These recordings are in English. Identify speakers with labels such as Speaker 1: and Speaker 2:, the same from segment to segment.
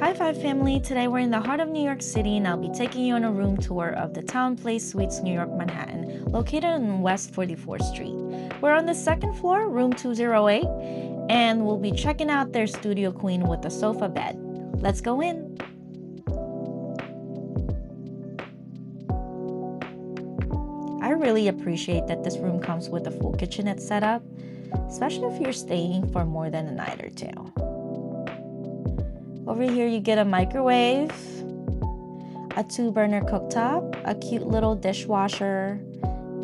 Speaker 1: Hi Vibe family, today we're in the heart of New York City and I'll be taking you on a room tour of the TownePlace Suites New York Manhattan, located on West 44th Street. We're on the second floor, room 208, and we'll be checking out their studio queen with a sofa bed. Let's go in. I really appreciate that this room comes with a full kitchenette setup, especially if you're staying for more than a night or two. Over here you get a microwave, a 2-burner cooktop, a cute little dishwasher,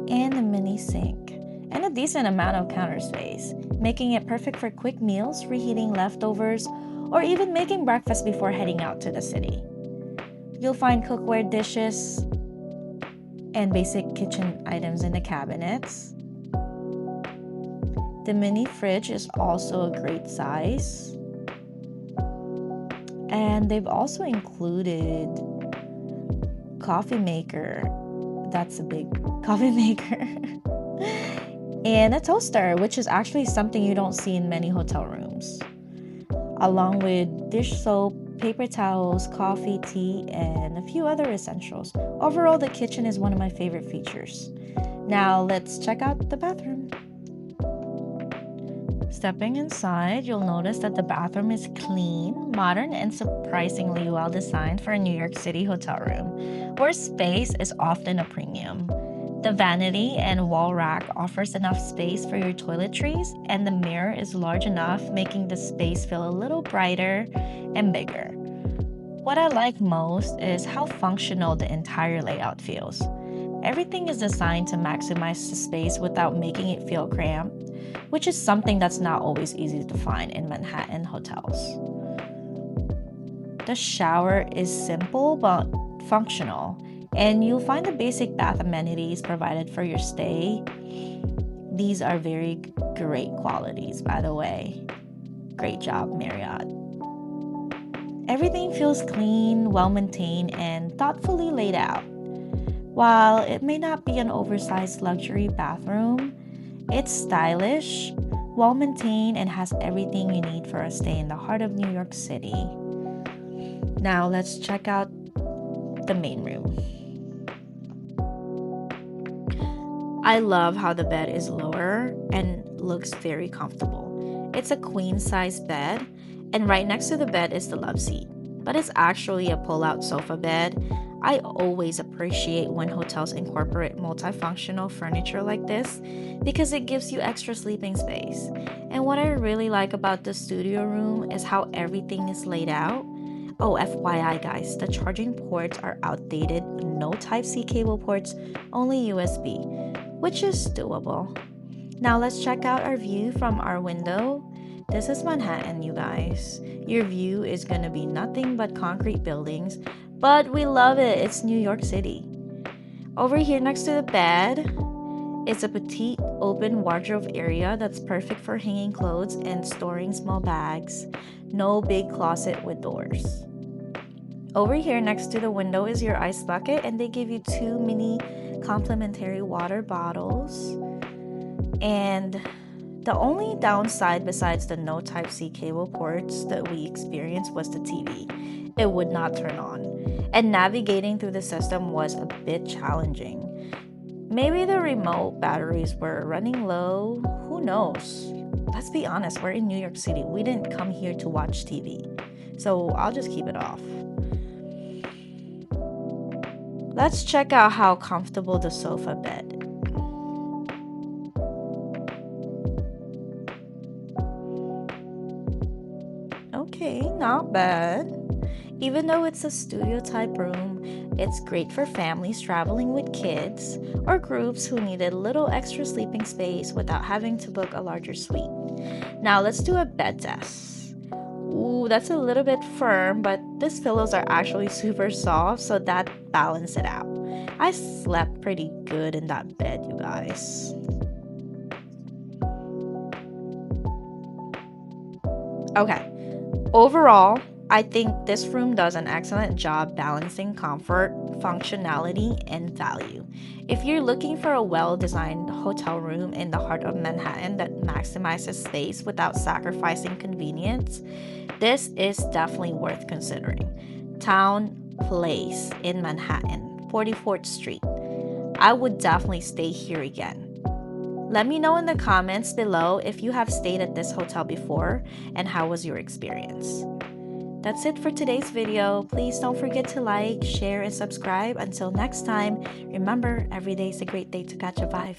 Speaker 1: and a mini sink, and a decent amount of counter space, making it perfect for quick meals, reheating leftovers, or even making breakfast before heading out to the city. You'll find cookware dishes and basic kitchen items in the cabinets. The mini fridge is also a great size. And they've also included coffee maker. That's a big coffee maker. And a toaster, which is actually something you don't see in many hotel rooms. Along with dish soap, paper towels, coffee, tea, and a few other essentials. Overall, the kitchen is one of my favorite features. Now let's check out the bathroom. Stepping inside, you'll notice that the bathroom is clean, modern, and surprisingly well designed for a New York City hotel room, where space is often a premium. The vanity and wall rack offers enough space for your toiletries, and the mirror is large enough, making the space feel a little brighter and bigger. What I like most is how functional the entire layout feels. Everything is designed to maximize the space without making it feel cramped, which is something that's not always easy to find in Manhattan hotels. The shower is simple but functional, and you'll find the basic bath amenities provided for your stay. These are very great qualities, by the way. Great job, Marriott. Everything feels clean, well-maintained, and thoughtfully laid out. While it may not be an oversized luxury bathroom, it's stylish, well-maintained, and has everything you need for a stay in the heart of New York City. Now let's check out the main room. I love how the bed is lower and looks very comfortable. It's a queen-size bed, and right next to the bed is the love seat, but it's actually a pull-out sofa bed. I always appreciate when hotels incorporate multifunctional furniture like this because it gives you extra sleeping space. And what I really like about the studio room is how everything is laid out. Oh, FYI guys, the charging ports are outdated, no Type-C cable ports, only USB, which is doable. Now let's check out our view from our window. This is Manhattan, you guys. Your view is gonna be nothing but concrete buildings, but we love it. It's New York City. Over here next to the bed is a petite open wardrobe area that's perfect for hanging clothes and storing small bags. No big closet with doors. Over here next to the window is your ice bucket, and they give you 2 mini complimentary water bottles. And the only downside besides the no Type-C cable ports that we experienced was the TV. It would not turn on, and navigating through the system was a bit challenging. Maybe the remote batteries were running low, who knows? Let's be honest, we're in New York City. We didn't come here to watch TV, so I'll just keep it off. Let's check out how comfortable the sofa bed is. Okay, not bad. Even though it's a studio type room, it's great for families traveling with kids or groups who needed a little extra sleeping space without having to book a larger suite. Now let's do a bed test. Ooh, that's a little bit firm, but these pillows are actually super soft, so that balanced it out. I slept pretty good in that bed, you guys. Okay. Overall, I think this room does an excellent job balancing comfort, functionality, and value. If you're looking for a well-designed hotel room in the heart of Manhattan that maximizes space without sacrificing convenience, this is definitely worth considering. Town Place in Manhattan, 44th Street. I would definitely stay here again. Let me know in the comments below if you have stayed at this hotel before and how was your experience. That's it for today's video. Please don't forget to like, share, and subscribe. Until next time, remember, every day is a great day to catch a vibe.